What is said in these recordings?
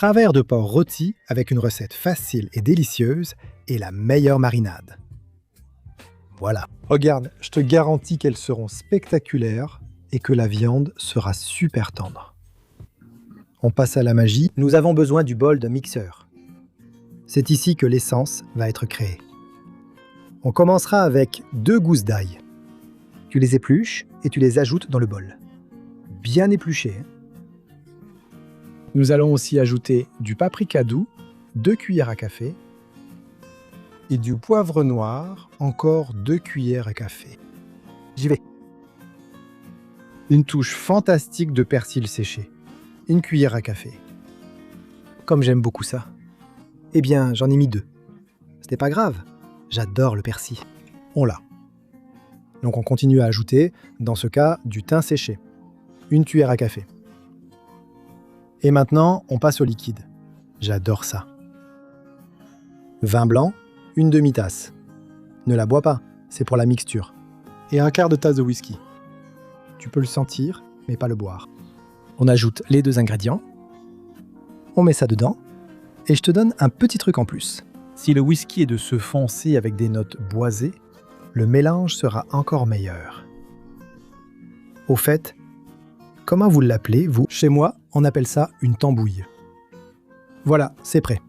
Travers de porc rôti avec une recette facile et délicieuse et la meilleure marinade. Voilà. Regarde, je te garantis qu'elles seront spectaculaires et que la viande sera super tendre. On passe à la magie. Nous avons besoin du bol d'un mixeur. C'est ici que l'essence va être créée. On commencera avec 2 gousses d'ail. Tu les épluches et tu les ajoutes dans le bol. Bien épluchées. Nous allons aussi ajouter du paprika doux, 2 cuillères à café, et du poivre noir, encore 2 cuillères à café. J'y vais. Une touche fantastique de persil séché, 1 cuillère à café. Comme j'aime beaucoup ça. Eh bien, j'en ai mis 2. C'était pas grave, j'adore le persil. On l'a. Donc on continue à ajouter, dans ce cas, du thym séché, 1 cuillère à café. Et maintenant, on passe au liquide. J'adore ça. Vin blanc, 1 demi-tasse. Ne la bois pas, c'est pour la mixture. Et 1/4 de tasse de whisky. Tu peux le sentir, mais pas le boire. On ajoute les 2 ingrédients. On met ça dedans. Et je te donne un petit truc en plus. Si le whisky est de ce foncé avec des notes boisées, le mélange sera encore meilleur. Au fait, comment vous l'appelez, vous? Chez moi, on appelle ça une tambouille. Voilà, c'est prêt.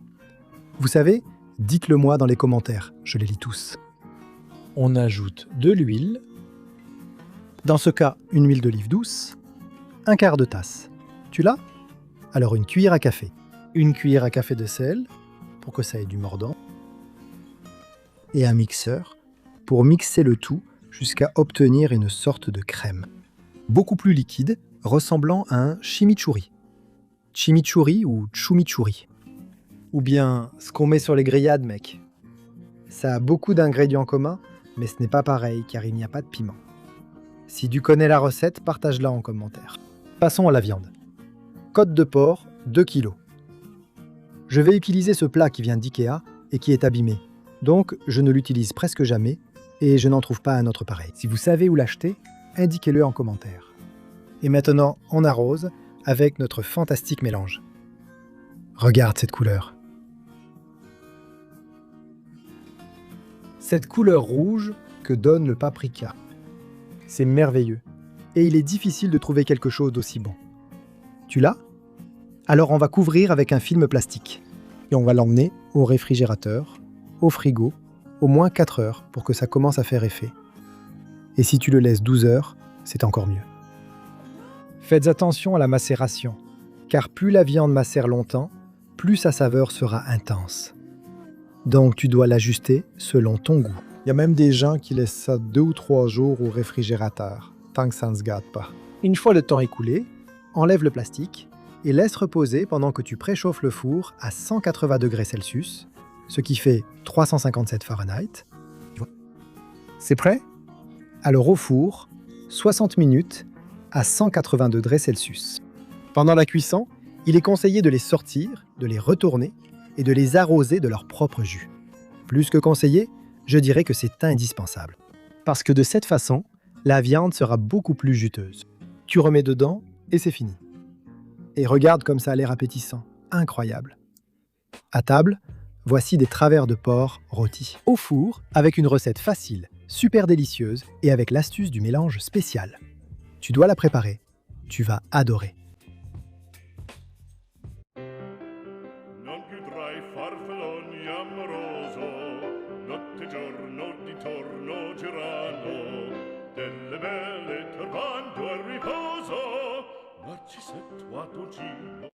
Vous savez, dites-le moi dans les commentaires, je les lis tous. On ajoute de l'huile. Dans ce cas, une huile d'olive douce. 1/4 de tasse. Tu l'as? Alors 1 cuillère à café. 1 cuillère à café de sel, pour que ça ait du mordant. Et un mixeur, pour mixer le tout jusqu'à obtenir une sorte de crème. Beaucoup plus liquide, ressemblant à un chimichurri. Chimichurri ou choumichurri. Ou bien ce qu'on met sur les grillades, mec. Ça a beaucoup d'ingrédients communs, mais ce n'est pas pareil car il n'y a pas de piment. Si tu connais la recette, partage-la en commentaire. Passons à la viande. Côte de porc, 2 kg. Je vais utiliser ce plat qui vient d'IKEA et qui est abîmé. Donc je ne l'utilise presque jamais et je n'en trouve pas un autre pareil. Si vous savez où l'acheter, indiquez-le en commentaire. Et maintenant, on arrose avec notre fantastique mélange. Regarde cette couleur. Cette couleur rouge que donne le paprika. C'est merveilleux. Et il est difficile de trouver quelque chose d'aussi bon. Tu l'as? Alors on va couvrir avec un film plastique. Et on va l'emmener au réfrigérateur, au frigo, au moins 4 heures pour que ça commence à faire effet. Et si tu le laisses 12 heures, c'est encore mieux. Faites attention à la macération, car plus la viande macère longtemps, plus sa saveur sera intense. Donc tu dois l'ajuster selon ton goût. Il y a même des gens qui laissent ça 2 ou 3 jours au réfrigérateur, tant que ça ne se gâte pas. Une fois le temps écoulé, enlève le plastique et laisse reposer pendant que tu préchauffes le four à 180 degrés Celsius, ce qui fait 357 Fahrenheit. C'est prêt? Alors au four, 60 minutes à 180 degrés Celsius. Pendant la cuisson, il est conseillé de les sortir, de les retourner et de les arroser de leur propre jus. Plus que conseillé, je dirais que c'est indispensable. Parce que de cette façon, la viande sera beaucoup plus juteuse. Tu remets dedans et c'est fini. Et regarde comme ça a l'air appétissant. Incroyable. À table, voici des travers de porc rôtis. Au four, avec une recette facile, super délicieuse et avec l'astuce du mélange spécial. Tu dois la préparer. Tu vas adorer. Non più tra i farfalloni amoroso, notte e giorno di torno girare.